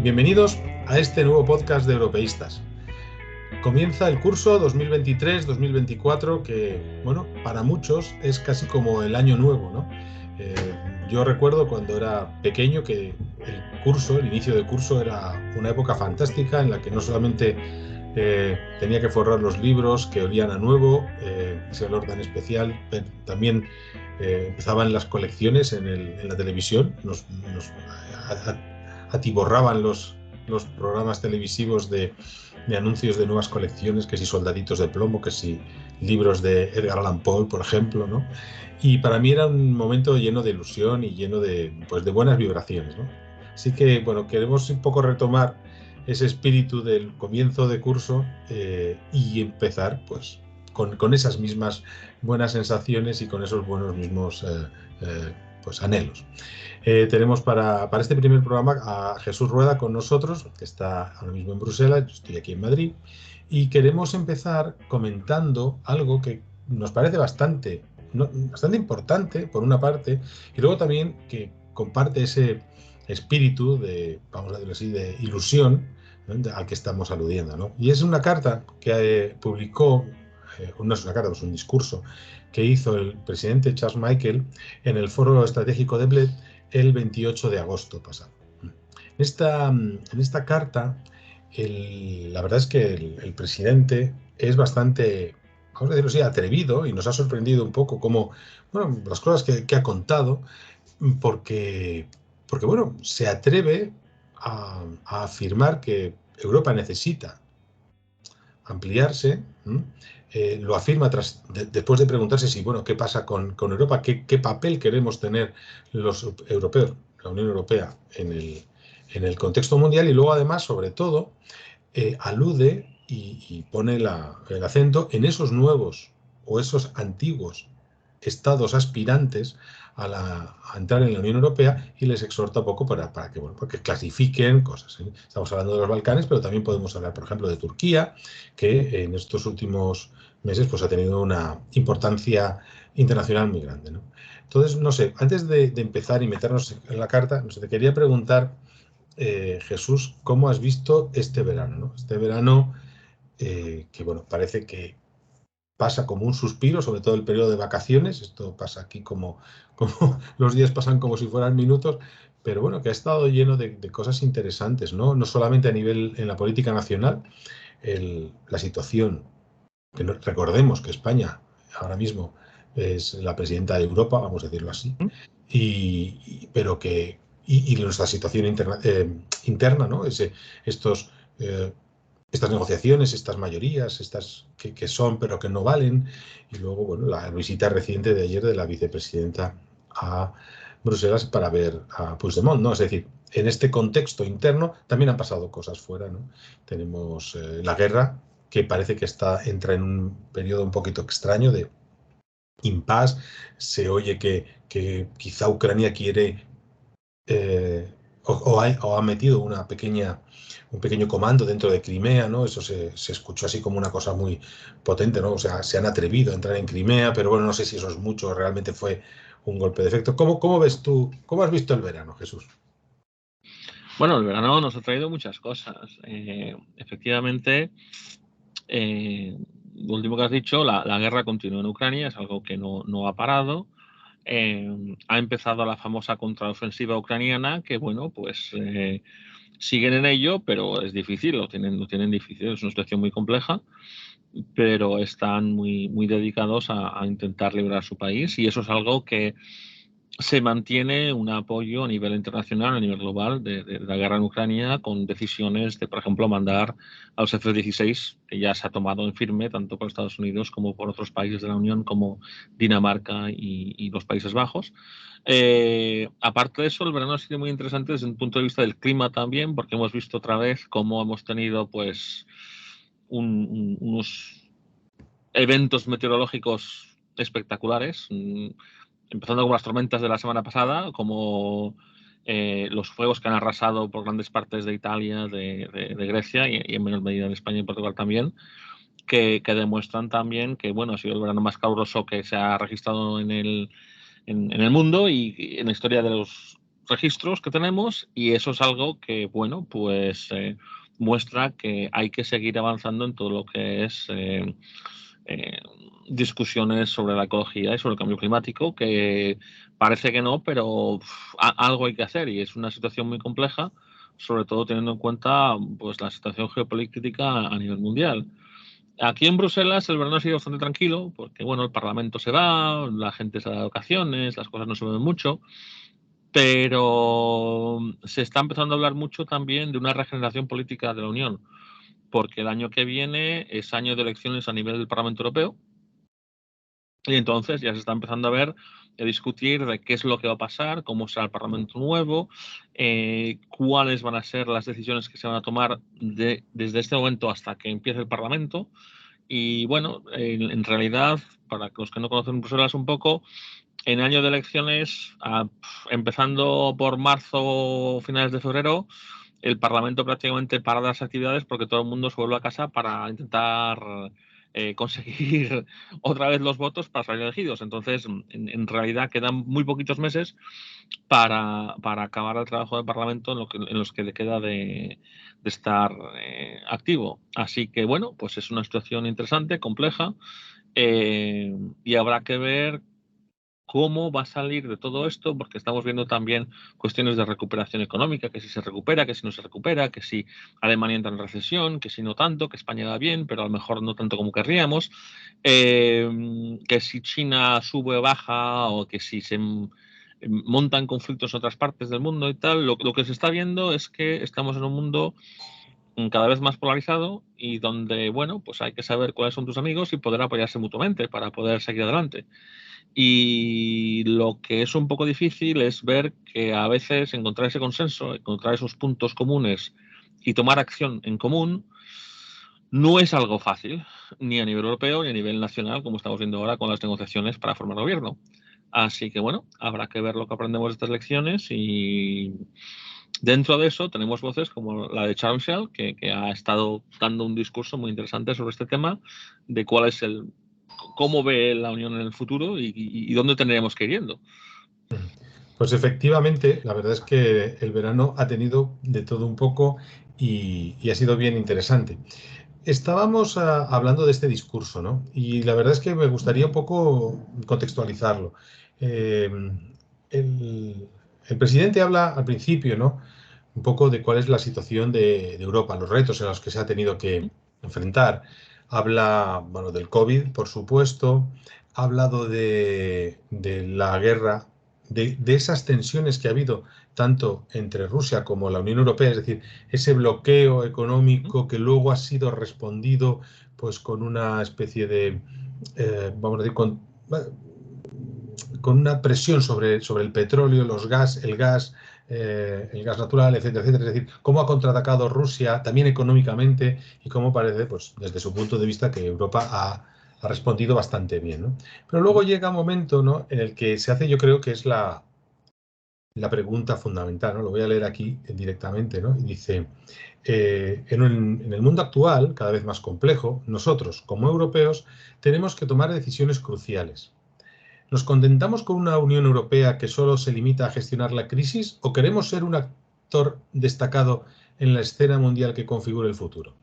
Bienvenidos a este nuevo podcast de Europeístas. Comienza el curso 2023-2024 que, bueno, para muchos es casi como el año nuevo, ¿no? Yo recuerdo cuando era pequeño que el inicio del curso era una época fantástica en la que no solamente tenía que forrar los libros que olían a nuevo, ese olor tan especial, pero también empezaban las colecciones en la televisión, nos atiborraban los programas televisivos de anuncios de nuevas colecciones, que si Soldaditos de Plomo, que si libros de Edgar Allan Poe, por ejemplo, ¿no? Y para mí era un momento lleno de ilusión y lleno de buenas vibraciones, ¿no? Así que, bueno, queremos un poco retomar ese espíritu del comienzo de curso y empezar, pues, con esas mismas buenas sensaciones y con esos buenos mismos anhelos. Tenemos para este primer programa a Jesús Rueda con nosotros, que está ahora mismo en Bruselas, yo estoy aquí en Madrid, y queremos empezar comentando algo que nos parece bastante importante, por una parte, y luego también que comparte ese espíritu de, vamos a decirlo así, de ilusión, ¿no?, al que estamos aludiendo, ¿no? Y es una carta que publicó, no es una carta, es un discurso que hizo el presidente Charles Michel en el Foro Estratégico de Bled el 28 de agosto pasado. En esta carta, la verdad es que el presidente es bastante, vamos a decirlo así, atrevido, y nos ha sorprendido un poco como, bueno, las cosas que ha contado, porque bueno, se atreve a afirmar que Europa necesita ampliarse. Lo afirma después de preguntarse si, bueno, qué pasa con Europa, qué papel queremos tener los europeos, la Unión Europea, en el contexto mundial, y luego además, sobre todo, alude y pone el acento en esos nuevos o esos antiguos estados aspirantes a entrar en la Unión Europea, y les exhorta un poco para que, bueno, porque clasifiquen cosas, ¿eh? Estamos hablando de los Balcanes, pero también podemos hablar, por ejemplo, de Turquía, que en estos últimos meses pues ha tenido una importancia internacional muy grande, ¿no? Entonces, no sé, antes de empezar y meternos en la carta, no sé, te quería preguntar, Jesús, ¿cómo has visto este verano, ¿no? Este verano que, bueno, parece que pasa como un suspiro, sobre todo el periodo de vacaciones. Esto pasa aquí como los días pasan como si fueran minutos, pero bueno, que ha estado lleno de cosas interesantes, ¿no? No solamente a nivel en la política nacional, la situación, que recordemos que España ahora mismo es la presidenta de Europa, vamos a decirlo así, pero que nuestra situación interna, ¿no? Estos estas negociaciones, estas mayorías, estas que son pero que no valen, y luego, bueno, la visita reciente de ayer de la vicepresidenta a Bruselas para ver a Puigdemont, ¿no? Es decir, en este contexto interno también han pasado cosas fuera, ¿no? Tenemos la guerra, que parece que entra en un periodo un poquito extraño de impasse. Se oye que quizá Ucrania quiere o ha metido un pequeño comando dentro de Crimea, ¿no? Eso se escuchó así como una cosa muy potente, ¿no? O sea, se han atrevido a entrar en Crimea, pero bueno, no sé si eso es mucho o realmente fue un golpe de efecto. ¿Cómo ves tú, cómo has visto el verano, Jesús? Bueno, el verano nos ha traído muchas cosas. Efectivamente, lo último que has dicho, la guerra continúa en Ucrania, es algo que no ha parado. Ha empezado la famosa contraofensiva ucraniana, que bueno, pues siguen en ello, pero es difícil, lo tienen difícil, es una situación muy compleja, pero están muy dedicados a intentar liberar su país, y eso es algo que se mantiene un apoyo a nivel internacional, a nivel global, de la guerra en Ucrania, con decisiones de, por ejemplo, mandar a los F-16, que ya se ha tomado en firme, tanto por Estados Unidos como por otros países de la Unión, como Dinamarca y los Países Bajos. Aparte de eso, el verano ha sido muy interesante desde un punto de vista del clima también, porque hemos visto otra vez cómo hemos tenido, pues, unos eventos meteorológicos espectaculares, empezando con las tormentas de la semana pasada, como los fuegos que han arrasado por grandes partes de Italia, de Grecia y en menor medida en España y Portugal también, que demuestran también que, bueno, ha sido el verano más caluroso que se ha registrado en el mundo y en la historia de los registros que tenemos, y eso es algo que, bueno, pues muestra que hay que seguir avanzando en todo lo que es discusiones sobre la ecología y sobre el cambio climático, que parece que no, pero algo hay que hacer, y es una situación muy compleja, sobre todo teniendo en cuenta pues la situación geopolítica a nivel mundial. Aquí en Bruselas el verano ha sido bastante tranquilo, porque bueno, el Parlamento se va, la gente se da de vacaciones, las cosas no se ven mucho, pero se está empezando a hablar mucho también de una regeneración política de la Unión, porque el año que viene es año de elecciones a nivel del Parlamento Europeo, y entonces ya se está empezando a ver, a discutir de qué es lo que va a pasar, cómo será el Parlamento nuevo, cuáles van a ser las decisiones que se van a tomar desde este momento hasta que empiece el Parlamento. Y bueno, en realidad, para los que no conocen Bruselas un poco, en año de elecciones, empezando por marzo o finales de febrero, el Parlamento prácticamente para las actividades porque todo el mundo se vuelve a casa para intentar conseguir otra vez los votos para salir elegidos. Entonces, en realidad quedan muy poquitos meses para acabar el trabajo del Parlamento en los que le queda de estar activo. Así que, bueno, pues es una situación interesante, compleja, y habrá que ver cómo va a salir de todo esto, porque estamos viendo también cuestiones de recuperación económica, que si se recupera, que si no se recupera, que si Alemania entra en recesión, que si no tanto, que España va bien, pero a lo mejor no tanto como querríamos, que si China sube o baja, o que si se montan conflictos en otras partes del mundo y tal. Lo que se está viendo es que estamos en un mundo cada vez más polarizado, y donde, bueno, pues hay que saber cuáles son tus amigos y poder apoyarse mutuamente para poder seguir adelante. Y lo que es un poco difícil es ver que a veces encontrar ese consenso, encontrar esos puntos comunes y tomar acción en común no es algo fácil, ni a nivel europeo ni a nivel nacional, como estamos viendo ahora con las negociaciones para formar gobierno. Así que bueno, habrá que ver lo que aprendemos de estas lecciones, y dentro de eso tenemos voces como la de Charles Michel, que ha estado dando un discurso muy interesante sobre este tema, de cuál es cómo ve la Unión en el futuro y dónde tendríamos que ir yendo. Pues efectivamente, la verdad es que el verano ha tenido de todo un poco y ha sido bien interesante. Estábamos hablando de este discurso, ¿no? Y la verdad es que me gustaría un poco contextualizarlo. Eh, el presidente habla al principio, ¿no? Un poco de cuál es la situación de Europa, los retos en los que se ha tenido que enfrentar. Habla, bueno, del COVID, por supuesto. Ha hablado de la guerra, de esas tensiones que ha habido tanto entre Rusia como la Unión Europea, es decir, ese bloqueo económico que luego ha sido respondido pues con una especie de, vamos a decir, con una presión sobre el petróleo, el gas natural, etcétera, etcétera. Es decir, cómo ha contraatacado Rusia también económicamente y cómo parece, pues desde su punto de vista, que Europa ha respondido bastante bien, ¿no? Pero luego llega un momento, ¿no?, en el que se hace, yo creo que es la pregunta fundamental, ¿no? Lo voy a leer aquí directamente, ¿no? Y dice, en el mundo actual, cada vez más complejo, nosotros, como europeos, tenemos que tomar decisiones cruciales. ¿Nos contentamos con una Unión Europea que solo se limita a gestionar la crisis o queremos ser un actor destacado en la escena mundial que configure el futuro?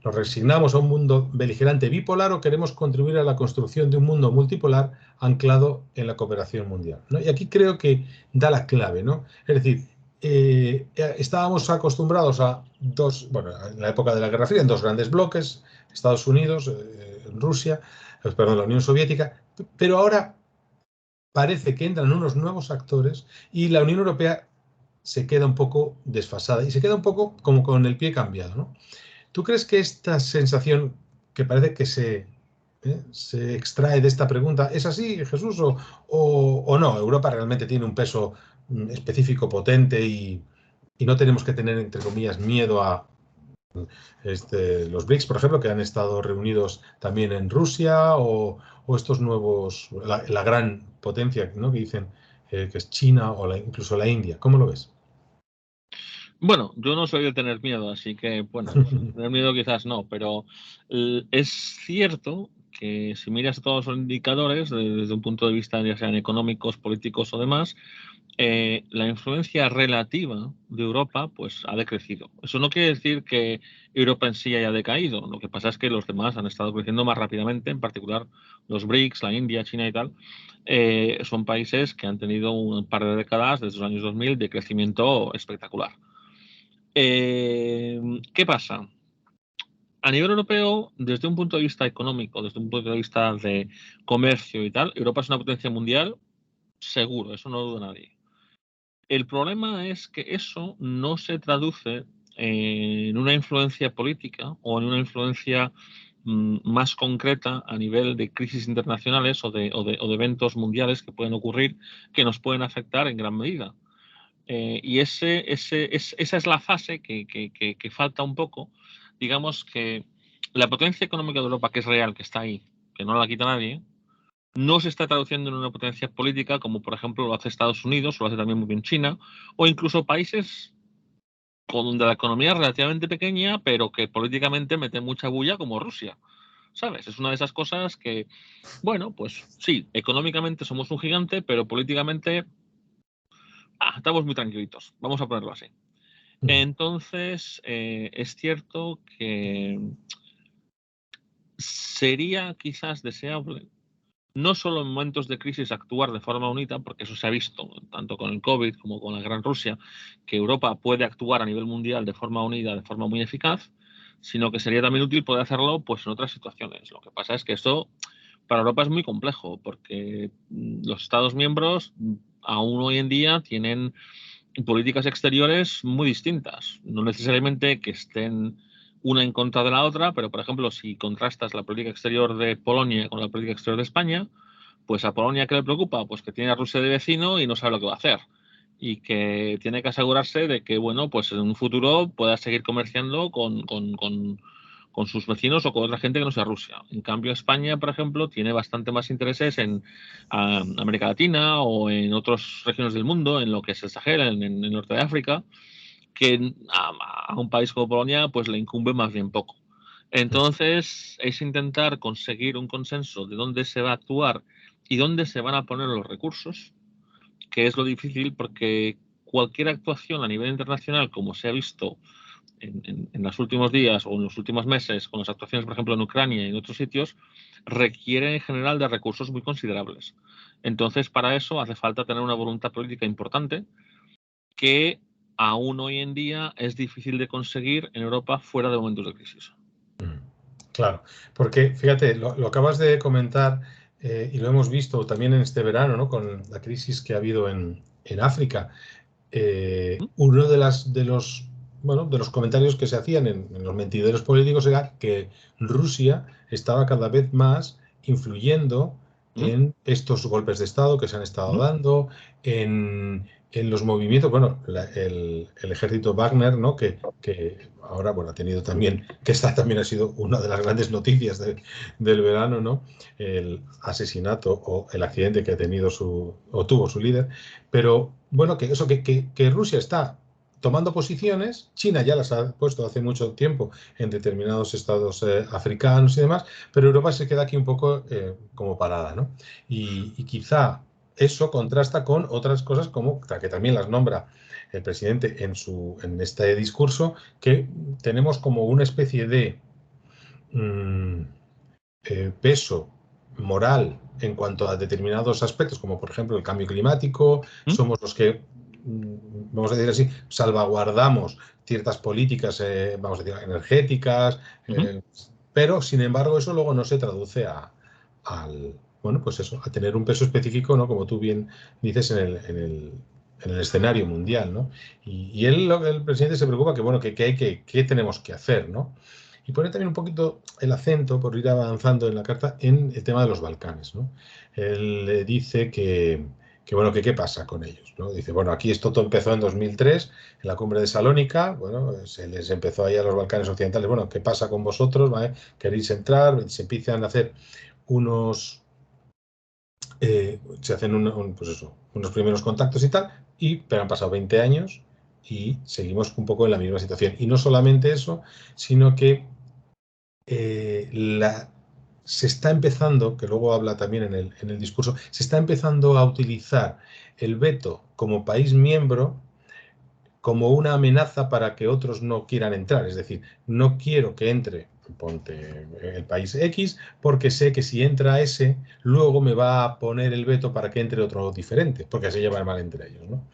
¿Nos resignamos a un mundo beligerante bipolar o queremos contribuir a la construcción de un mundo multipolar anclado en la cooperación mundial, ¿no? Y aquí creo que da la clave, ¿no? Es decir, estábamos acostumbrados a bueno, en la época de la Guerra Fría, en dos grandes bloques, Estados Unidos, Rusia, perdón, la Unión Soviética, pero ahora parece que entran unos nuevos actores y la Unión Europea se queda un poco desfasada y se queda un poco como con el pie cambiado, ¿no? ¿Tú crees que esta sensación que parece que se extrae de esta pregunta es así, Jesús, o no? ¿Europa realmente tiene un peso específico, potente y no tenemos que tener, entre comillas, miedo a los BRICS, por ejemplo, que han estado reunidos también en Rusia, o estos nuevos, la gran potencia, ¿no?, que dicen que es China o incluso la India? ¿Cómo lo ves? Bueno, yo no soy de tener miedo, así que, bueno, tener miedo quizás no, pero es cierto que si miras todos los indicadores desde un punto de vista ya sean económicos, políticos o demás, la influencia relativa de Europa pues ha decrecido. Eso no quiere decir que Europa en sí haya decaído. Lo que pasa es que los demás han estado creciendo más rápidamente, en particular los BRICS, la India, China y tal. Son países que han tenido un par de décadas, desde los años 2000, de crecimiento espectacular. ¿Qué pasa? A nivel europeo, desde un punto de vista económico, desde un punto de vista de comercio y tal, Europa es una potencia mundial, seguro, eso no lo duda nadie. El problema es que eso no se traduce en una influencia política o en una influencia más concreta a nivel de crisis internacionales o de eventos mundiales que pueden ocurrir que nos pueden afectar en gran medida. Y esa es la fase que falta un poco. Digamos que la potencia económica de Europa, que es real, que está ahí, que no la quita nadie, no se está traduciendo en una potencia política como por ejemplo lo hace Estados Unidos, o lo hace también muy bien China, o incluso países donde la economía es relativamente pequeña, pero que políticamente meten mucha bulla, como Rusia. ¿Sabes? Es una de esas cosas que, bueno, pues sí, económicamente somos un gigante, pero políticamente estamos muy tranquilitos, vamos a ponerlo así. Entonces, es cierto que sería quizás deseable no solo en momentos de crisis actuar de forma unida, porque eso se ha visto tanto con el COVID como con la Gran Rusia, que Europa puede actuar a nivel mundial de forma unida, de forma muy eficaz, sino que sería también útil poder hacerlo pues, en otras situaciones. Lo que pasa es que esto para Europa es muy complejo, porque los Estados miembros aún hoy en día tienen políticas exteriores muy distintas, no necesariamente que estén una en contra de la otra, pero por ejemplo, si contrastas la política exterior de Polonia con la política exterior de España, pues a Polonia, ¿qué le preocupa? Pues que tiene a Rusia de vecino y no sabe lo que va a hacer. Y que tiene que asegurarse de que, bueno, pues en un futuro pueda seguir comerciando con sus vecinos o con otra gente que no sea Rusia. En cambio, España, por ejemplo, tiene bastante más intereses en América Latina o en otras regiones del mundo, en lo que es el Sahel, en el norte de África, que a un país como Polonia pues le incumbe más bien poco. Entonces, es intentar conseguir un consenso de dónde se va a actuar y dónde se van a poner los recursos, que es lo difícil porque cualquier actuación a nivel internacional, como se ha visto en los últimos días o en los últimos meses, con las actuaciones, por ejemplo, en Ucrania y en otros sitios, requiere en general de recursos muy considerables. Entonces, para eso hace falta tener una voluntad política importante que aún hoy en día es difícil de conseguir en Europa fuera de momentos de crisis. Claro, porque fíjate, lo acabas de comentar y lo hemos visto también en este verano, ¿no? Con la crisis que ha habido en África. Uno de los comentarios que se hacían en los mentideros políticos era que Rusia estaba cada vez más influyendo en estos golpes de Estado que se han estado dando, en los movimientos, bueno, el ejército Wagner, ¿no? Que ahora, bueno, ha tenido también, que esta también ha sido una de las grandes noticias del verano, ¿no? El asesinato o el accidente que ha tenido tuvo su líder, pero bueno, que eso, que Rusia está tomando posiciones, China ya las ha puesto hace mucho tiempo en determinados estados africanos y demás, pero Europa se queda aquí un poco como parada, ¿no? Y quizá eso contrasta con otras cosas como, que también las nombra el presidente en este discurso, que tenemos como una especie de peso moral en cuanto a determinados aspectos, como por ejemplo el cambio climático, somos los que, vamos a decir así, salvaguardamos ciertas políticas, vamos a decir, energéticas, pero sin embargo eso luego no se traduce bueno, pues eso, a tener un peso específico, ¿no? Como tú bien dices, en el escenario mundial, ¿no? Y el presidente se preocupa que, bueno, ¿qué tenemos que hacer, ¿no? Y pone también un poquito el acento, por ir avanzando en la carta, en el tema de los Balcanes, ¿no? Él dice bueno, que qué pasa con ellos, ¿no? Dice, bueno, aquí esto todo empezó en 2003, en la cumbre de Salónica, bueno, se les empezó ahí a los Balcanes occidentales, bueno, ¿qué pasa con vosotros? ¿Vale? ¿Queréis entrar? Se empiezan a hacer se hacen pues eso, unos primeros contactos y tal, pero han pasado 20 años y seguimos un poco en la misma situación. Y no solamente eso, sino que se está empezando, que luego habla también en el discurso, se está empezando a utilizar el veto como país miembro como una amenaza para que otros no quieran entrar. Es decir, no quiero que entre, ponte el país X, porque sé que si entra ese, luego me va a poner el veto para que entre otro diferente, porque se llevan mal entre ellos, ¿no?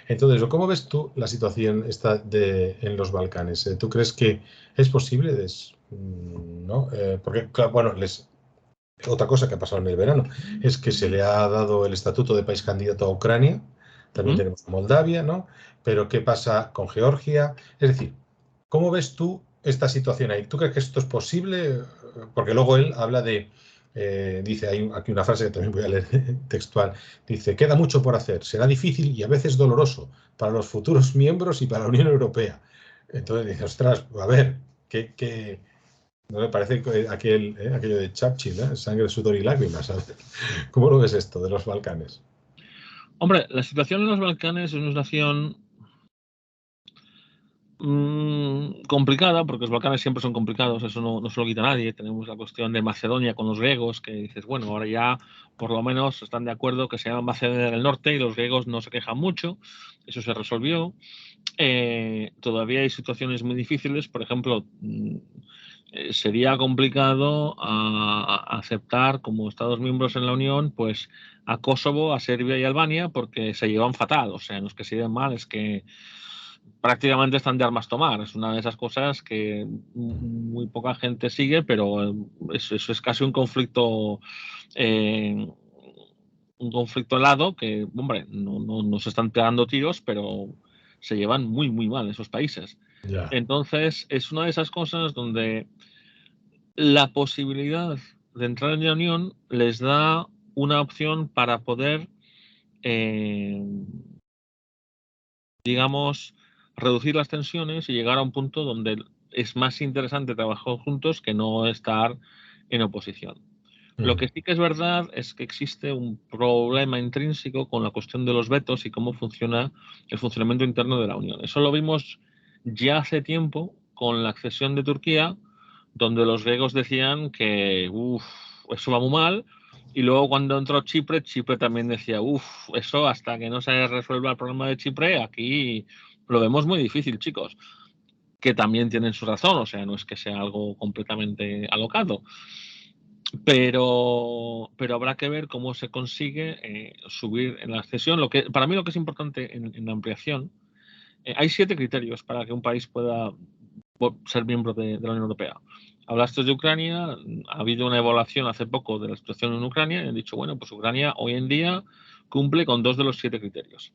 Entonces, ¿cómo ves tú la situación esta en los Balcanes? ¿Tú crees que es posible? ¿No? Porque, claro, bueno, otra cosa que ha pasado en el verano es que se le ha dado el estatuto de país candidato a Ucrania, también tenemos Moldavia, ¿no? Pero ¿qué pasa con Georgia? Es decir, ¿cómo ves tú esta situación ahí? ¿Tú crees que esto es posible? Porque luego él habla dice, hay aquí una frase que también voy a leer textual, dice, queda mucho por hacer, será difícil y a veces doloroso para los futuros miembros y para la Unión Europea. Entonces dice, ostras, a ver, no me parece aquello de Churchill, ¿eh? Sangre, sudor y lágrimas, ¿sabes? ¿Cómo lo ves esto de los Balcanes? Hombre, la situación en los Balcanes es una situación complicada, porque los Balcanes siempre son complicados, eso no se lo quita nadie. Tenemos la cuestión de Macedonia con los griegos, que dices, bueno, ahora ya por lo menos están de acuerdo que se llama Macedonia del Norte y los griegos no se quejan mucho, eso se resolvió. Todavía hay situaciones muy difíciles, por ejemplo, sería complicado aceptar como Estados miembros en la Unión pues a Kosovo, a Serbia y a Albania, porque se llevan fatal, o sea, no es que se lleven mal, es que prácticamente están de armas tomar. Es una de esas cosas que muy poca gente sigue, pero eso es casi un conflicto helado que, hombre, no se están pegando tiros, pero se llevan muy, muy mal esos países. Ya. Entonces, es una de esas cosas donde la posibilidad de entrar en la Unión les da una opción para poder, digamos, reducir las tensiones y llegar a un punto donde es más interesante trabajar juntos que no estar en oposición. Lo que sí que es verdad es que existe un problema intrínseco con la cuestión de los vetos y cómo funciona el funcionamiento interno de la Unión. Eso lo vimos ya hace tiempo con la accesión de Turquía, donde los griegos decían que eso va muy mal, y luego cuando entró Chipre, Chipre también decía, eso hasta que no se resuelva el problema de Chipre, aquí lo vemos muy difícil, chicos, que también tienen su razón, o sea, no es que sea algo completamente alocado. Pero habrá que ver cómo se consigue subir en la accesión. Para mí lo que es importante en la ampliación, hay 7 criterios para que un país pueda ser miembro de la Unión Europea. Hablaste de Ucrania, ha habido una evaluación hace poco de la situación en Ucrania y han dicho, bueno, pues Ucrania hoy en día cumple con 2 de los 7 criterios.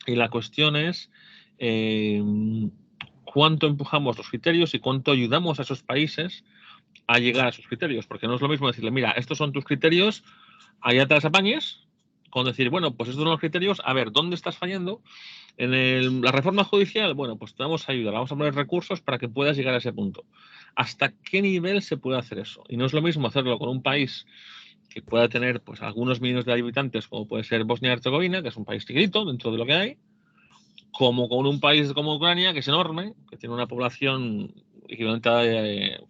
Y la cuestión es cuánto empujamos los criterios y cuánto ayudamos a esos países a llegar a esos criterios, porque no es lo mismo decirle, mira, estos son tus criterios, allá te las apañes, con decir, bueno, pues estos son los criterios, a ver, ¿dónde estás fallando? La reforma judicial, bueno, pues te vamos a ayudar, vamos a poner recursos para que puedas llegar a ese punto. ¿Hasta qué nivel se puede hacer eso? Y no es lo mismo hacerlo con un país que pueda tener pues algunos millones de habitantes, como puede ser Bosnia y Herzegovina, que es un país chiquitito dentro de lo que hay, como con un país como Ucrania, que es enorme, que tiene una población equivalente a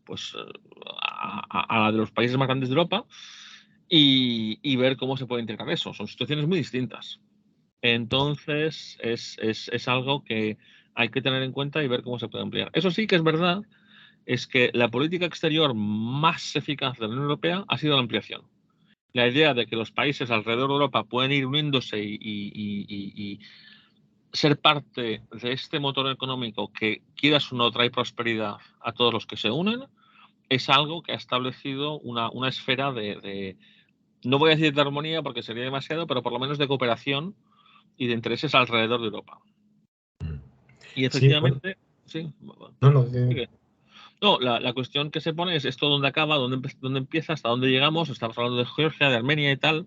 pues a la de los países más grandes de Europa y ver cómo se puede integrar eso. Son situaciones muy distintas. Entonces, es algo que hay que tener en cuenta y ver cómo se puede ampliar. Eso sí que es verdad, es que la política exterior más eficaz de la Unión Europea ha sido la ampliación. La idea de que los países alrededor de Europa pueden ir uniéndose y ser parte de este motor económico que, quieras o no, trae prosperidad a todos los que se unen, es algo que ha establecido una esfera no voy a decir de armonía porque sería demasiado, pero por lo menos de cooperación y de intereses alrededor de Europa. Y Sí, bueno, efectivamente, sí. no, Sigue. No, la cuestión que se pone es esto dónde acaba, dónde empieza, hasta dónde llegamos. Estamos hablando de Georgia, de Armenia y tal.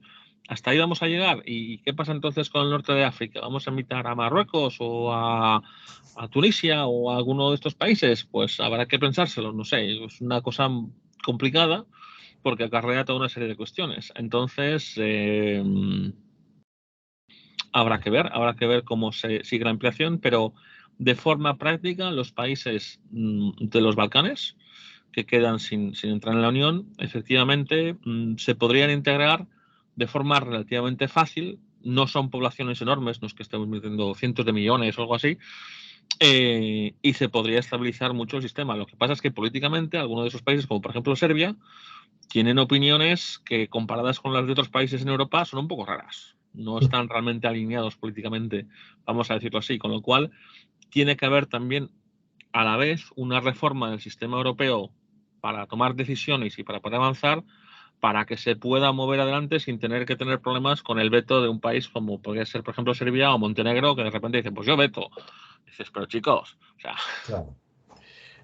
¿Hasta ahí vamos a llegar? ¿Y qué pasa entonces con el norte de África? ¿Vamos a invitar a Marruecos o a Tunisia o a alguno de estos países? Pues habrá que pensárselo, no sé. Es una cosa complicada porque acarrea toda una serie de cuestiones. Entonces, habrá que ver cómo se sigue la ampliación, pero de forma práctica los países de los Balcanes que quedan sin entrar en la Unión, efectivamente se podrían integrar de forma relativamente fácil. No son poblaciones enormes, no es que estemos metiendo cientos de millones o algo así, y se podría estabilizar mucho el sistema. Lo que pasa es que políticamente algunos de esos países, como por ejemplo Serbia, tienen opiniones que comparadas con las de otros países en Europa son un poco raras. No están realmente alineados políticamente, vamos a decirlo así, con lo cual tiene que haber también a la vez una reforma del sistema europeo para tomar decisiones y para poder avanzar, para que se pueda mover adelante sin tener que tener problemas con el veto de un país como podría ser, por ejemplo, Serbia o Montenegro, que de repente dicen, pues yo veto. Dices, pero chicos, o sea... Claro.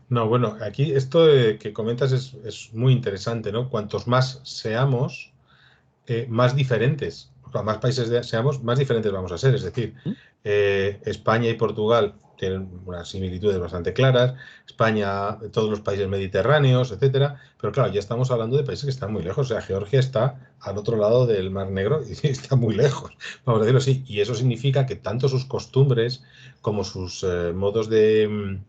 No, bueno, aquí esto que comentas es muy interesante, ¿no? Cuantos más seamos, más diferentes, más países seamos, más diferentes vamos a ser. Es decir, España y Portugal tienen unas similitudes bastante claras, España, todos los países mediterráneos, etcétera, pero claro, ya estamos hablando de países que están muy lejos. O sea, Georgia está al otro lado del Mar Negro y está muy lejos, vamos a decirlo así. Y eso significa que tanto sus costumbres como sus modos de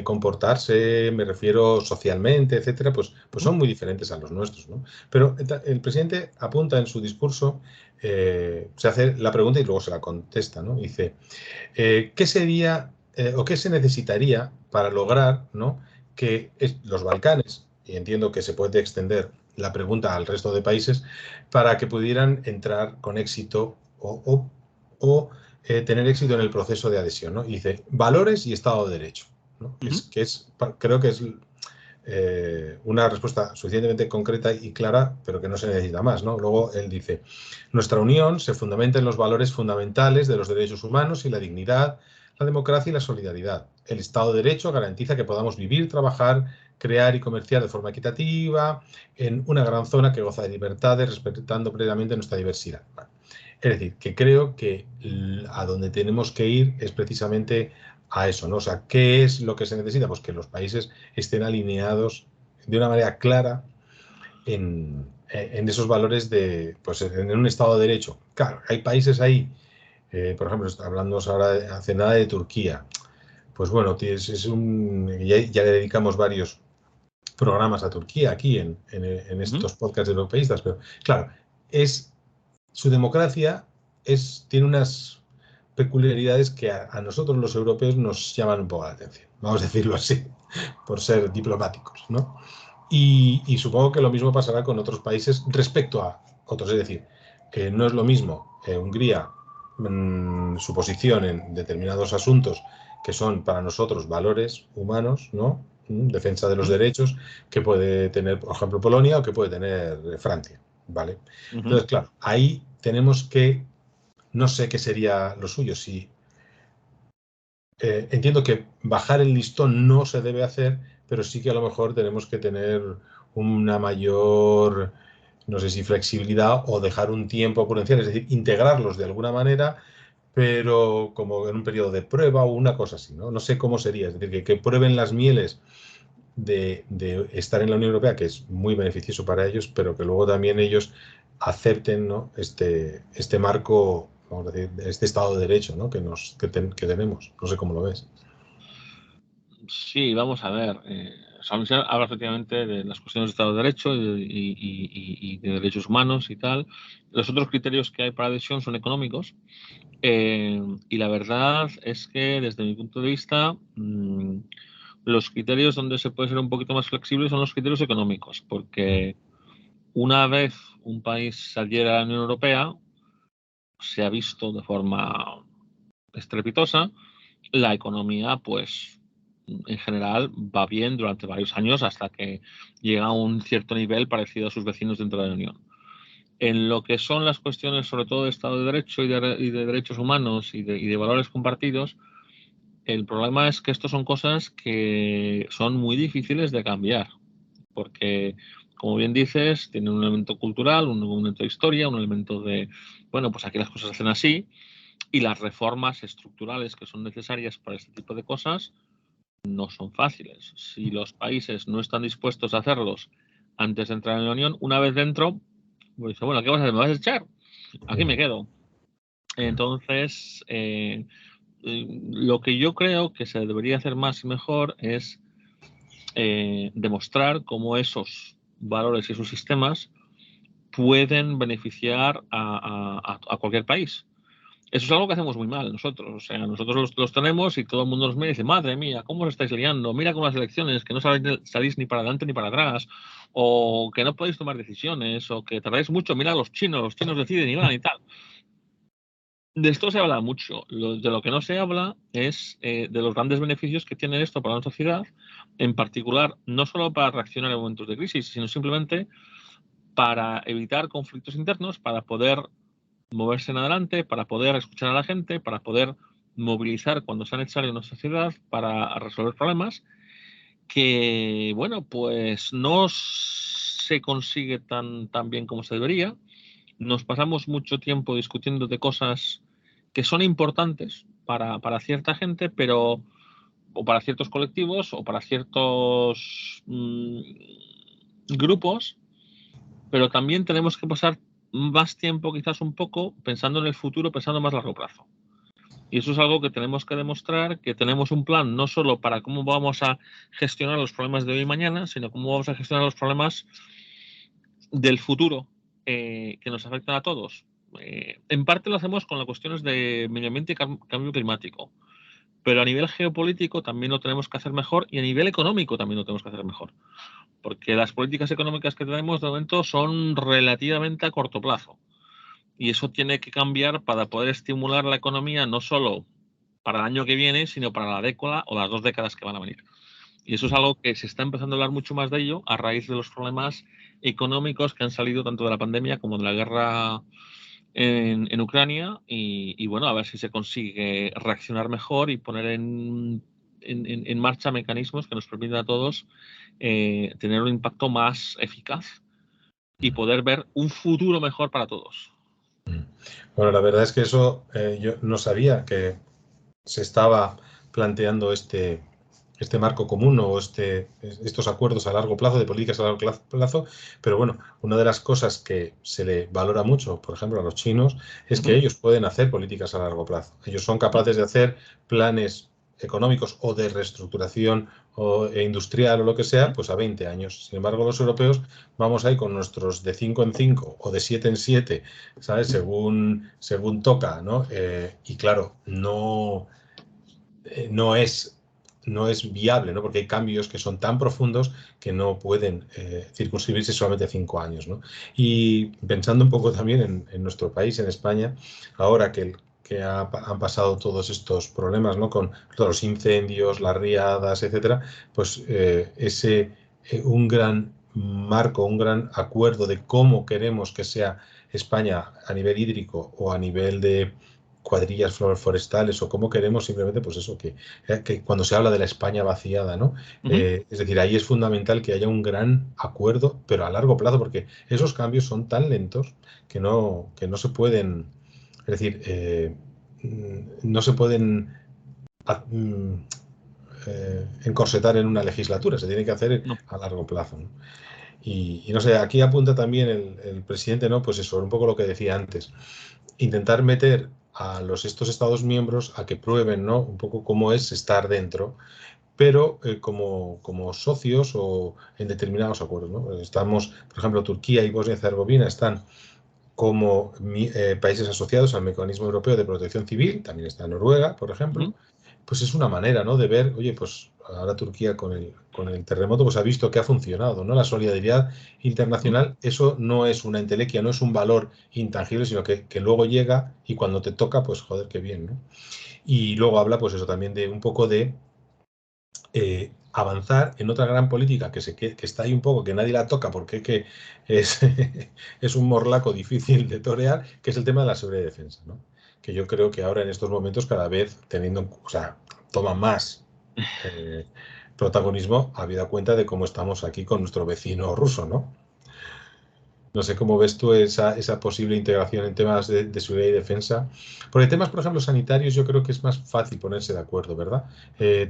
comportarse, me refiero socialmente, etcétera, pues son muy diferentes a los nuestros, ¿no? Pero el presidente apunta en su discurso, se hace la pregunta y luego se la contesta, ¿no? Dice, ¿qué sería o qué se necesitaría para lograr, ¿no?, que los Balcanes, y entiendo que se puede extender la pregunta al resto de países, para que pudieran entrar con éxito o tener éxito en el proceso de adhesión, ¿no? Y dice, valores y Estado de Derecho, ¿no? Creo que es una respuesta suficientemente concreta y clara, pero que no se necesita más, ¿no? Luego él dice, nuestra unión se fundamenta en los valores fundamentales de los derechos humanos y la dignidad, la democracia y la solidaridad. El Estado de Derecho garantiza que podamos vivir, trabajar, crear y comerciar de forma equitativa en una gran zona que goza de libertades, respetando plenamente nuestra diversidad. Bueno, es decir, que creo que a donde tenemos que ir es precisamente a eso, ¿no? O sea, ¿qué es lo que se necesita? Pues que los países estén alineados de una manera clara en esos valores de, pues en un Estado de Derecho. Claro, hay países ahí, por ejemplo, hablando ahora hace nada de Turquía, pues bueno, ya le dedicamos varios programas a Turquía aquí en estos podcasts europeístas, pero claro, su democracia tiene unas peculiaridades que a nosotros los europeos nos llaman un poco la atención, vamos a decirlo así, por ser diplomáticos, ¿no? Y supongo que lo mismo pasará con otros países respecto a otros, es decir, no es lo mismo Hungría, su posición en determinados asuntos que son para nosotros valores humanos, ¿no? Defensa de los derechos, que puede tener, por ejemplo, Polonia o que puede tener Francia, ¿vale? Entonces, claro, ahí tenemos que, no sé qué sería lo suyo, si entiendo que bajar el listón no se debe hacer, pero sí que a lo mejor tenemos que tener una mayor, no sé si flexibilidad o dejar un tiempo prudencial, es decir, integrarlos de alguna manera, pero como en un periodo de prueba o una cosa así, ¿no? No sé cómo sería, es decir, que prueben las mieles de estar en la Unión Europea, que es muy beneficioso para ellos, pero que luego también ellos acepten, ¿no?, este marco, vamos a decir, este Estado de Derecho, ¿no?, que tenemos. No sé cómo lo ves. Sí, vamos a ver. Michel habla efectivamente de las cuestiones de Estado de Derecho y de derechos humanos y tal. Los otros criterios que hay para adhesión son económicos. Y la verdad es que, desde mi punto de vista, los criterios donde se puede ser un poquito más flexible son los criterios económicos, porque una vez un país saliera de la Unión Europea, se ha visto de forma estrepitosa, la economía, pues, en general va bien durante varios años hasta que llega a un cierto nivel parecido a sus vecinos dentro de la Unión. En lo que son las cuestiones, sobre todo de Estado de Derecho y de derechos humanos y de valores compartidos, el problema es que estos son cosas que son muy difíciles de cambiar, porque, como bien dices, tienen un elemento cultural, un elemento de historia, un elemento de, bueno, pues aquí las cosas se hacen así, y las reformas estructurales que son necesarias para este tipo de cosas no son fáciles. Si los países no están dispuestos a hacerlos antes de entrar en la Unión, una vez dentro, pues dice, bueno, ¿qué vas a hacer? ¿Me vas a echar? Aquí me quedo. Entonces, lo que yo creo que se debería hacer más y mejor es demostrar cómo esos valores y esos sistemas pueden beneficiar a cualquier país. Eso es algo que hacemos muy mal nosotros. O sea, nosotros los tenemos y todo el mundo nos mira y dice, madre mía, ¿cómo os estáis liando? Mira con las elecciones, que no salís ni para adelante ni para atrás, o que no podéis tomar decisiones, o que tardáis mucho. Mira a los chinos deciden y van y tal. De esto se habla mucho. De lo que no se habla es de los grandes beneficios que tiene esto para la sociedad, en particular, no solo para reaccionar en momentos de crisis, sino simplemente para evitar conflictos internos, para poder moverse en adelante, para poder escuchar a la gente, para poder movilizar cuando sea necesario en nuestra sociedad, para resolver problemas que, bueno, pues no se consigue tan bien como se debería. Nos pasamos mucho tiempo discutiendo de cosas que son importantes para cierta gente, pero o para ciertos colectivos o para ciertos grupos, pero también tenemos que pasar más tiempo, quizás un poco, pensando en el futuro, pensando más a largo plazo. Y eso es algo que tenemos que demostrar, que tenemos un plan no solo para cómo vamos a gestionar los problemas de hoy y mañana, sino cómo vamos a gestionar los problemas del futuro que nos afectan a todos. En parte lo hacemos con las cuestiones de medio ambiente y cambio climático, pero a nivel geopolítico también lo tenemos que hacer mejor y a nivel económico también lo tenemos que hacer mejor, porque las políticas económicas que tenemos de momento son relativamente a corto plazo y eso tiene que cambiar para poder estimular la economía no solo para el año que viene, sino para la década o las 2 décadas que van a venir. Y eso es algo que se está empezando a hablar mucho más de ello a raíz de los problemas económicos que han salido tanto de la pandemia como de la guerra en Ucrania y bueno, a ver si se consigue reaccionar mejor y poner en marcha mecanismos que nos permitan a todos tener un impacto más eficaz y poder ver un futuro mejor para todos. Bueno, la verdad es que eso yo no sabía que se estaba planteando este marco común o estos acuerdos a largo plazo, de políticas a largo plazo, pero bueno, una de las cosas que se le valora mucho, por ejemplo, a los chinos, es que ellos pueden hacer políticas a largo plazo. Ellos son capaces de hacer planes económicos o de reestructuración industrial o lo que sea, pues a 20 años. Sin embargo, los europeos vamos ahí con nuestros de 5 en 5 o de 7 en 7, ¿sabes? Según toca, ¿no? Y claro, no es viable, ¿no? Porque hay cambios que son tan profundos que no pueden circunscribirse solamente a 5 años, ¿no? Y pensando un poco también en nuestro país, en España, ahora que han pasado todos estos problemas, ¿no? Con todos los incendios, las riadas, etcétera, pues un gran marco, un gran acuerdo de cómo queremos que sea España a nivel hídrico o a nivel de cuadrillas forestales o cómo queremos simplemente, pues eso, que cuando se habla de la España vaciada, ¿no? Es decir, ahí es fundamental que haya un gran acuerdo, pero a largo plazo, porque esos cambios son tan lentos que no se pueden, es decir, no se pueden encorsetar en una legislatura, se tiene que hacer No. a largo plazo, ¿no? Y no sé, aquí apunta también el presidente, ¿no? Pues eso, un poco lo que decía antes, intentar meter a estos Estados miembros a que prueben, ¿no? Un poco cómo es estar dentro, pero como socios o en determinados acuerdos, ¿no? Estamos, por ejemplo, Turquía y Bosnia y Herzegovina están como países asociados al Mecanismo Europeo de Protección Civil, también está Noruega, por ejemplo, pues es una manera, ¿no? De ver, oye, pues ahora Turquía con el terremoto pues ha visto que ha funcionado, ¿no? La solidaridad internacional, eso no es una entelequia, no es un valor intangible, sino que luego llega y cuando te toca, pues joder, qué bien, ¿no? Y luego habla, pues eso, también de un poco de avanzar en otra gran política que está ahí un poco, que nadie la toca porque es, es un morlaco difícil de torear, que es el tema de la seguridad y defensa, ¿no? Que yo creo que ahora en estos momentos cada vez toma más protagonismo, habida cuenta de cómo estamos aquí con nuestro vecino ruso, ¿no? No sé cómo ves tú esa posible integración en temas de seguridad y defensa. Porque temas, por ejemplo, sanitarios, yo creo que es más fácil ponerse de acuerdo, ¿verdad?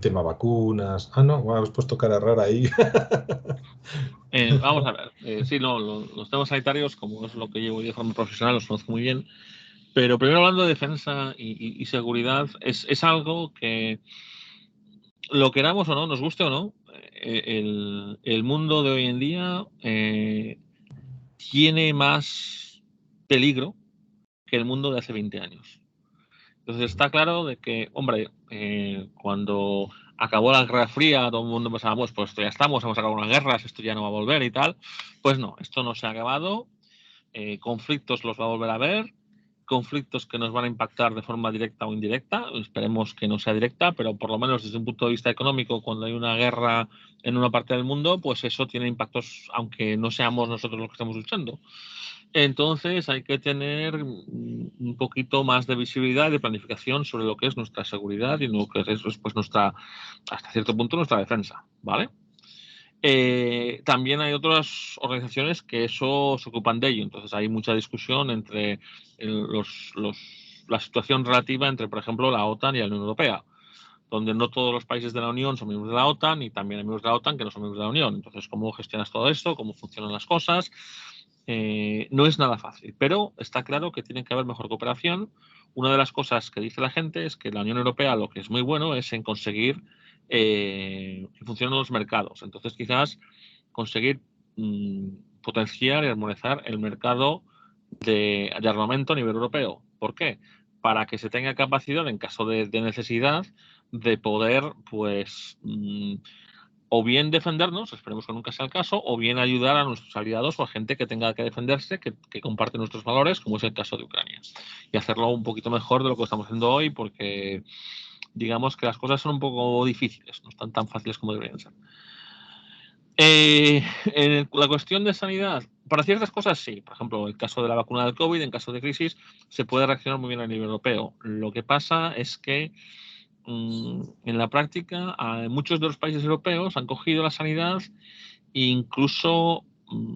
Tema vacunas. Ah, no, has puesto cara rara ahí. Vamos a ver. Sí, no, los temas sanitarios, como es lo que llevo yo de forma profesional, los conozco muy bien. Pero primero hablando de defensa y seguridad, es algo que lo queramos o no, nos guste o no, el mundo de hoy en día tiene más peligro que el mundo de hace 20 años. Entonces está claro de que, hombre, cuando acabó la Guerra Fría, todo el mundo pensaba, pues esto ya estamos, hemos acabado unas guerras, esto ya no va a volver y tal. Pues no, esto no se ha acabado, conflictos los va a volver a haber, conflictos que nos van a impactar de forma directa o indirecta, esperemos que no sea directa, pero por lo menos desde un punto de vista económico, cuando hay una guerra en una parte del mundo, pues eso tiene impactos, aunque no seamos nosotros los que estamos luchando. Entonces hay que tener un poquito más de visibilidad y de planificación sobre lo que es nuestra seguridad y lo que es pues, nuestra, hasta cierto punto, nuestra defensa, ¿vale? También hay otras organizaciones que eso se ocupan de ello. Entonces hay mucha discusión entre la situación relativa entre, por ejemplo, la OTAN y la Unión Europea, donde no todos los países de la Unión son miembros de la OTAN y también hay miembros de la OTAN que no son miembros de la Unión. Entonces, ¿cómo gestionas todo esto? ¿Cómo funcionan las cosas? No es nada fácil, pero está claro que tiene que haber mejor cooperación. Una de las cosas que dice la gente es que la Unión Europea lo que es muy bueno es en conseguir que funcionen los mercados. Entonces, quizás conseguir potenciar y armonizar el mercado de armamento a nivel europeo. ¿Por qué? Para que se tenga capacidad, en caso de necesidad, de poder, pues, o bien defendernos, esperemos que nunca sea el caso, o bien ayudar a nuestros aliados o a gente que tenga que defenderse, que comparte nuestros valores, como es el caso de Ucrania. Y hacerlo un poquito mejor de lo que estamos haciendo hoy, porque digamos que las cosas son un poco difíciles, no están tan fáciles como deberían ser. En la cuestión de sanidad, para ciertas cosas sí. Por ejemplo, el caso de la vacuna del COVID, en caso de crisis, se puede reaccionar muy bien a nivel europeo. Lo que pasa es que en la práctica muchos de los países europeos han cogido la sanidad e incluso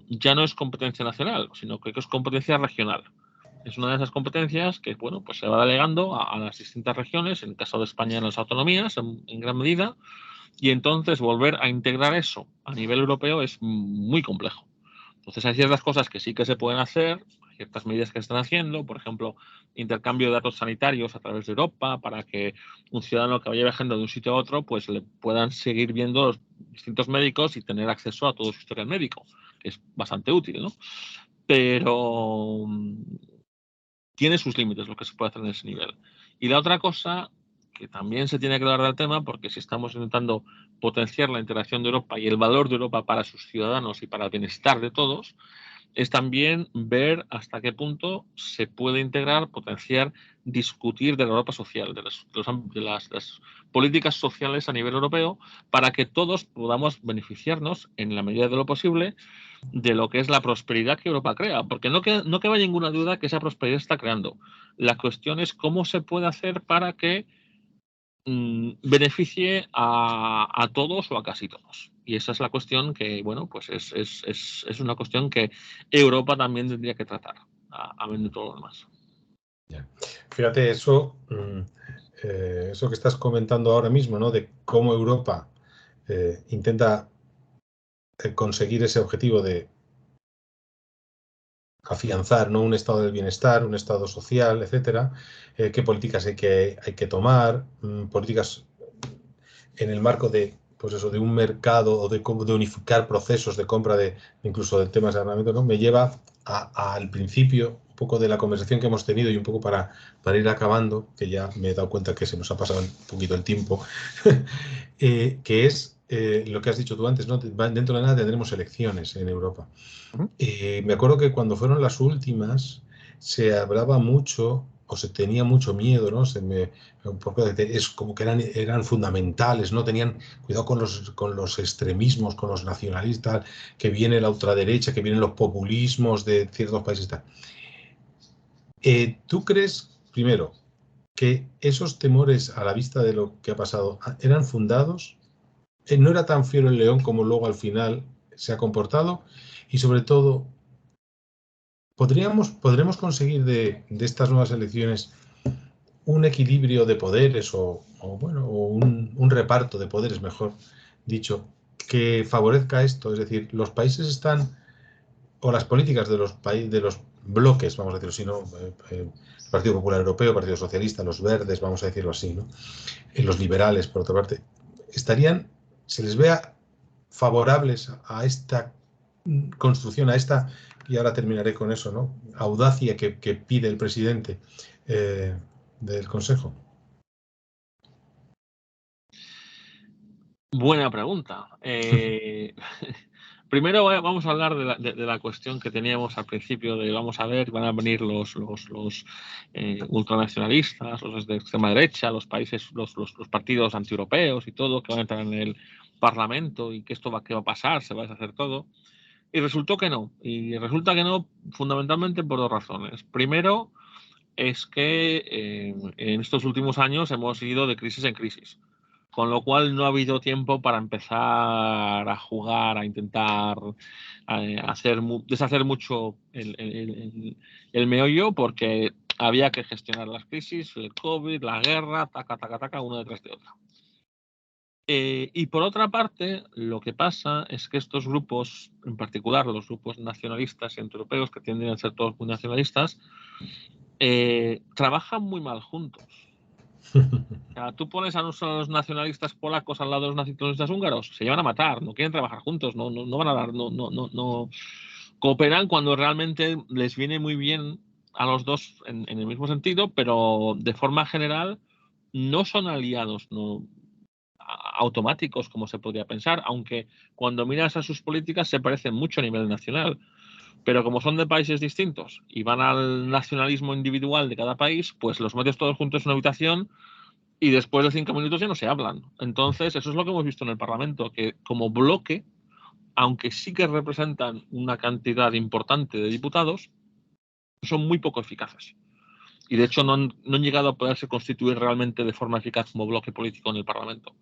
ya no es competencia nacional, sino que es competencia regional. Es una de esas competencias que, bueno, pues se va delegando a las distintas regiones, en el caso de España en las autonomías, en gran medida, y entonces volver a integrar eso a nivel europeo es muy complejo. Entonces hay ciertas cosas que sí que se pueden hacer, ciertas medidas que se están haciendo, por ejemplo, intercambio de datos sanitarios a través de Europa para que un ciudadano que vaya viajando de un sitio a otro pues le puedan seguir viendo los distintos médicos y tener acceso a todo su historial médico, que es bastante útil, ¿no? Pero tiene sus límites lo que se puede hacer en ese nivel. Y la otra cosa que también se tiene que hablar del tema, porque si estamos intentando potenciar la interacción de Europa y el valor de Europa para sus ciudadanos y para el bienestar de todos, es también ver hasta qué punto se puede integrar, potenciar, discutir de la Europa social, de las políticas sociales a nivel europeo, para que todos podamos beneficiarnos en la medida de lo posible de lo que es la prosperidad que Europa crea, porque no queda ninguna duda que esa prosperidad está creando. La cuestión es cómo se puede hacer para que beneficie a todos o a casi todos. Y esa es la cuestión que, bueno, pues es una cuestión que Europa también tendría que tratar, amén de todo lo demás. Fíjate, eso que estás comentando ahora mismo, ¿no? De cómo Europa intenta conseguir ese objetivo de afianzar, ¿no? Un estado del bienestar, un estado social, etcétera, qué políticas hay que tomar, políticas en el marco de, pues eso, de un mercado o de unificar procesos de compra incluso de temas de armamento, ¿no? Me lleva al principio un poco de la conversación que hemos tenido y un poco para ir acabando, que ya me he dado cuenta que se nos ha pasado un poquito el tiempo, que es lo que has dicho tú antes, ¿no? Dentro de nada tendremos elecciones en Europa. Me acuerdo que cuando fueron las últimas se hablaba mucho o se tenía mucho miedo, ¿no? Es como que eran fundamentales, ¿no? Tenían cuidado con los extremismos, con los nacionalistas, que viene la ultraderecha, que vienen los populismos de ciertos países. ¿Tú crees, primero, que esos temores a la vista de lo que ha pasado eran fundados? ¿No era tan fiero el león como luego al final se ha comportado? Y sobre todo, ¿podremos conseguir de estas nuevas elecciones un equilibrio de poderes o un reparto de poderes, mejor dicho, que favorezca esto? Es decir, los países están, o las políticas de los bloques, vamos a decirlo así, ¿no? El Partido Popular Europeo, el Partido Socialista, los verdes, vamos a decirlo así, ¿no? Los liberales, por otra parte, se les vea favorables a esta construcción, a esta, y ahora terminaré con eso, ¿no?, audacia que pide el presidente del Consejo? Buena pregunta. Primero vamos a hablar de la cuestión que teníamos al principio de vamos a ver, van a venir los ultranacionalistas, los de extrema derecha, los países, los partidos antieuropeos y todo, que van a entrar en el Parlamento y que esto qué va a pasar, se va a deshacer todo. Y resultó que no. Y resulta que no fundamentalmente por dos razones. Primero es que en estos últimos años hemos ido de crisis en crisis. Con lo cual no ha habido tiempo para empezar a jugar, a intentar deshacer mucho el meollo, porque había que gestionar las crisis, el COVID, la guerra, taca, una detrás de otra. Y por otra parte, lo que pasa es que estos grupos, en particular los grupos nacionalistas y antieuropeos, que tienden a ser todos muy nacionalistas, trabajan muy mal juntos. O sea, tú pones a los nacionalistas polacos al lado de los nacionalistas húngaros, se llevan a matar, no quieren trabajar juntos, no van a dar, no cooperan cuando realmente les viene muy bien a los dos en el mismo sentido, pero de forma general no son aliados automáticos como se podría pensar, aunque cuando miras a sus políticas se parecen mucho a nivel nacional. Pero como son de países distintos y van al nacionalismo individual de cada país, pues los metes todos juntos en una habitación y después de 5 minutos ya no se hablan. Entonces, eso es lo que hemos visto en el Parlamento, que como bloque, aunque sí que representan una cantidad importante de diputados, son muy poco eficaces. Y de hecho no han llegado a poderse constituir realmente de forma eficaz como bloque político en el Parlamento.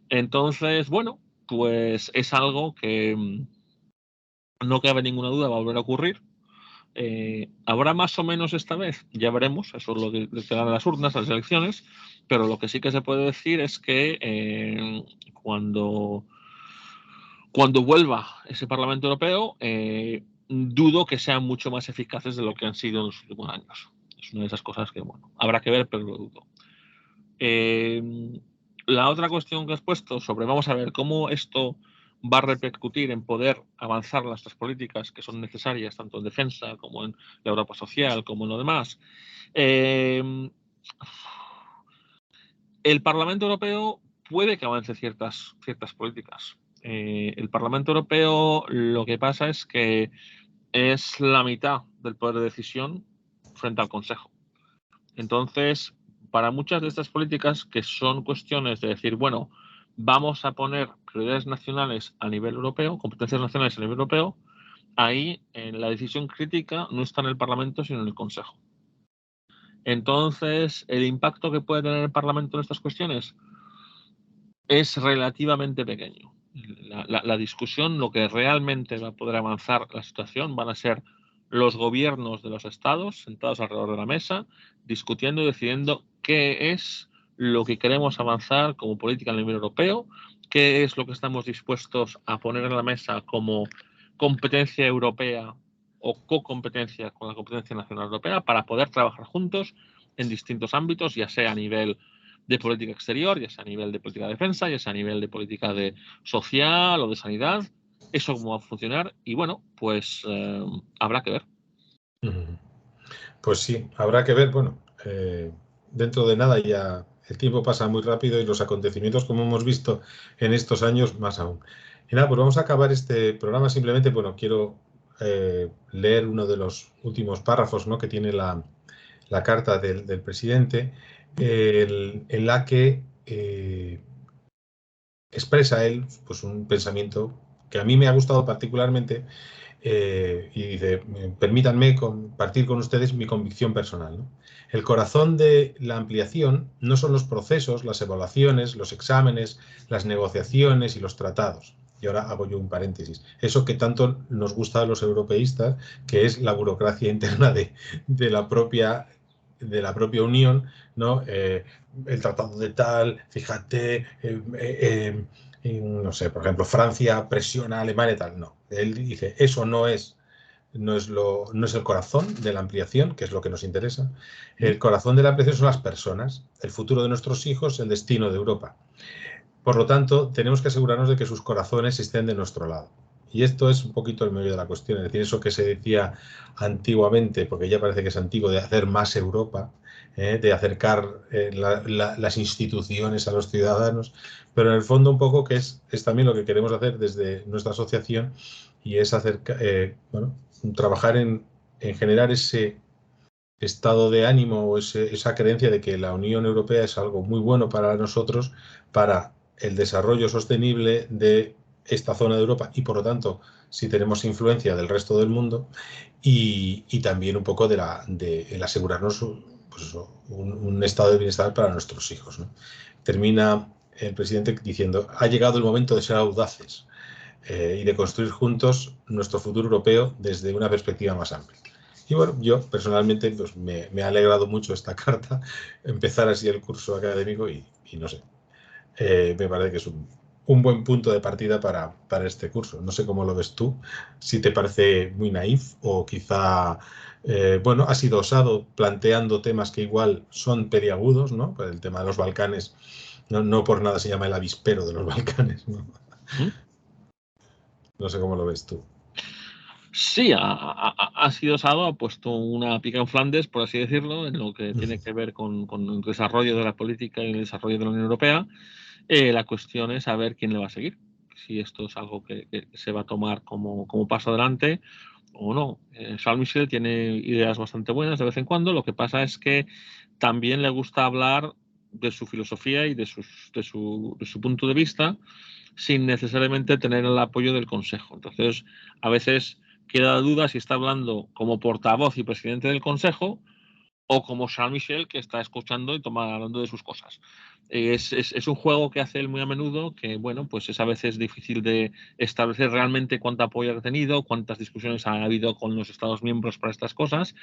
Entonces, bueno, pues es algo que no cabe ninguna duda va a volver a ocurrir. ¿Habrá más o menos esta vez? Ya veremos, eso es lo que dan las urnas, las elecciones, pero lo que sí que se puede decir es que cuando vuelva ese Parlamento Europeo, dudo que sean mucho más eficaces de lo que han sido en los últimos años. Es una de esas cosas que, bueno, habrá que ver, pero lo dudo. La otra cuestión que has puesto sobre, vamos a ver, cómo esto va a repercutir en poder avanzar nuestras políticas que son necesarias tanto en defensa como en la Europa social como en lo demás. El Parlamento Europeo puede que avance ciertas políticas. El Parlamento Europeo lo que pasa es que es la mitad del poder de decisión frente al Consejo. Entonces, para muchas de estas políticas que son cuestiones de decir, bueno, vamos a poner prioridades nacionales a nivel europeo, competencias nacionales a nivel europeo, ahí en la decisión crítica no está en el Parlamento, sino en el Consejo. Entonces, el impacto que puede tener el Parlamento en estas cuestiones es relativamente pequeño. La discusión, lo que realmente va a poder avanzar la situación van a ser los gobiernos de los estados sentados alrededor de la mesa, discutiendo y decidiendo qué es lo que queremos avanzar como política a nivel europeo, qué es lo que estamos dispuestos a poner en la mesa como competencia europea o co-competencia con la competencia nacional europea para poder trabajar juntos en distintos ámbitos, ya sea a nivel de política exterior, ya sea a nivel de política de defensa, ya sea a nivel de política de social o de sanidad. Eso cómo va a funcionar y bueno, pues habrá que ver. Pues sí, habrá que ver. Bueno, dentro de nada ya el tiempo pasa muy rápido y los acontecimientos, como hemos visto en estos años, más aún. Y nada, pues vamos a acabar este programa. Simplemente, bueno, quiero leer uno de los últimos párrafos, ¿no?, que tiene la carta del presidente, en la que expresa él pues un pensamiento que a mí me ha gustado particularmente, y dice: permítanme compartir con ustedes mi convicción personal, ¿no? El corazón de la ampliación no son los procesos, las evaluaciones, los exámenes, las negociaciones y los tratados. Y ahora hago yo un paréntesis. Eso que tanto nos gusta a los europeístas, que es la burocracia interna de la propia Unión, ¿no? El tratado de tal, fíjate, no sé, por ejemplo, Francia presiona a Alemania y tal. No, él dice, eso no es el corazón de la ampliación, que es lo que nos interesa. El corazón de la ampliación son las personas, el futuro de nuestros hijos, el destino de Europa. Por lo tanto, tenemos que asegurarnos de que sus corazones estén de nuestro lado. Y esto es un poquito el meollo de la cuestión, es decir, eso que se decía antiguamente, porque ya parece que es antiguo, de hacer más Europa, de acercar las instituciones a los ciudadanos, pero en el fondo un poco que es también lo que queremos hacer desde nuestra asociación, y es trabajar en generar ese estado de ánimo o esa creencia de que la Unión Europea es algo muy bueno para nosotros, para el desarrollo sostenible de esta zona de Europa y, por lo tanto, si tenemos influencia del resto del mundo, y también un poco el asegurarnos un estado de bienestar para nuestros hijos, ¿no? Termina el presidente diciendo: ha llegado el momento de ser audaces y de construir juntos nuestro futuro europeo desde una perspectiva más amplia. Y bueno, yo personalmente pues, me ha alegrado mucho esta carta, empezar así el curso académico y no sé, me parece que es un buen punto de partida para este curso. No sé cómo lo ves tú, si te parece muy naif o quizá, ha sido osado planteando temas que igual son peliagudos, ¿no? Pues el tema de los Balcanes, no por nada se llama el avispero de los Balcanes, ¿no? No sé cómo lo ves tú. Sí, ha sido osado, ha puesto una pica en Flandes, por así decirlo, en lo que tiene que ver con el desarrollo de la política y el desarrollo de la Unión Europea. La cuestión es saber quién le va a seguir, si esto es algo que se va a tomar como paso adelante o no. Charles Michel tiene ideas bastante buenas de vez en cuando, lo que pasa es que también le gusta hablar de su filosofía y de su punto de vista sin necesariamente tener el apoyo del Consejo. Entonces, a veces queda duda si está hablando como portavoz y presidente del Consejo o como Charles Michel, que está escuchando y hablando de sus cosas. Es un juego que hace él muy a menudo, que bueno, pues es a veces difícil de establecer realmente cuánto apoyo ha tenido, cuántas discusiones ha habido con los Estados miembros para estas cosas,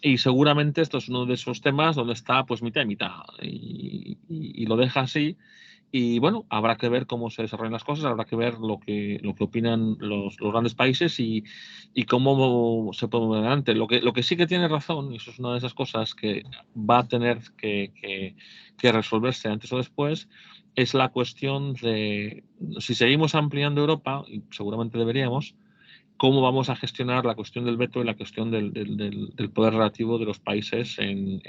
y seguramente esto es uno de esos temas donde está pues mitad y mitad, y lo deja así. Y bueno, habrá que ver cómo se desarrollan las cosas, habrá que ver lo que opinan los grandes países y cómo se puede mover adelante. Lo que sí que tiene razón, y eso es una de esas cosas que va a tener que resolverse antes o después, es la cuestión de si seguimos ampliando Europa, y seguramente deberíamos, cómo vamos a gestionar la cuestión del veto y la cuestión del poder relativo de los países en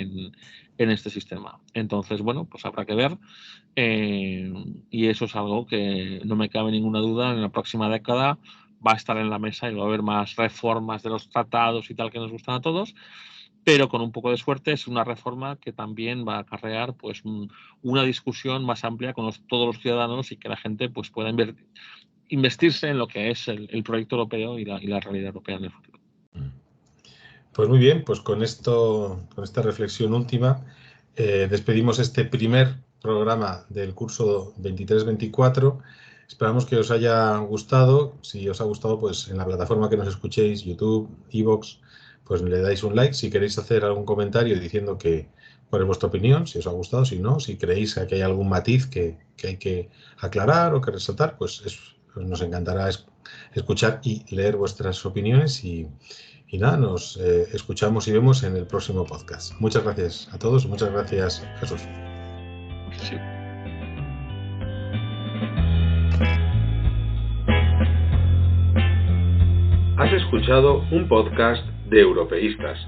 este sistema. Entonces, bueno, pues habrá que ver, y eso es algo que no me cabe ninguna duda, en la próxima década va a estar en la mesa y va a haber más reformas de los tratados y tal que nos gustan a todos, pero con un poco de suerte es una reforma que también va a acarrear pues una discusión más amplia con todos los ciudadanos y que la gente pues pueda investirse en lo que es el proyecto europeo y la realidad europea en el futuro. Pues muy bien, pues con esta reflexión última, despedimos este primer programa del curso 23-24. Esperamos que os haya gustado. Si os ha gustado, pues en la plataforma que nos escuchéis, YouTube, iVoox, pues le dais un like. Si queréis hacer algún comentario diciendo cuál es vuestra opinión, si os ha gustado, si no, si creéis que hay algún matiz que hay que aclarar o que resaltar, pues nos encantará escuchar y leer vuestras opiniones y nada, nos escuchamos y vemos en el próximo podcast. Muchas gracias a todos. Muchas gracias, Jesús. Sí. Has escuchado un podcast de Europeístas,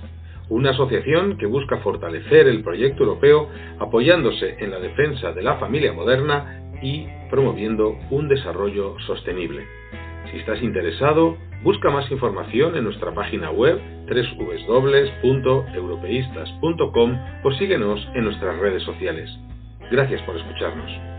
una asociación que busca fortalecer el proyecto europeo apoyándose en la defensa de la familia moderna y promoviendo un desarrollo sostenible. Si estás interesado, busca más información en nuestra página web www.europeistas.com o síguenos en nuestras redes sociales. Gracias por escucharnos.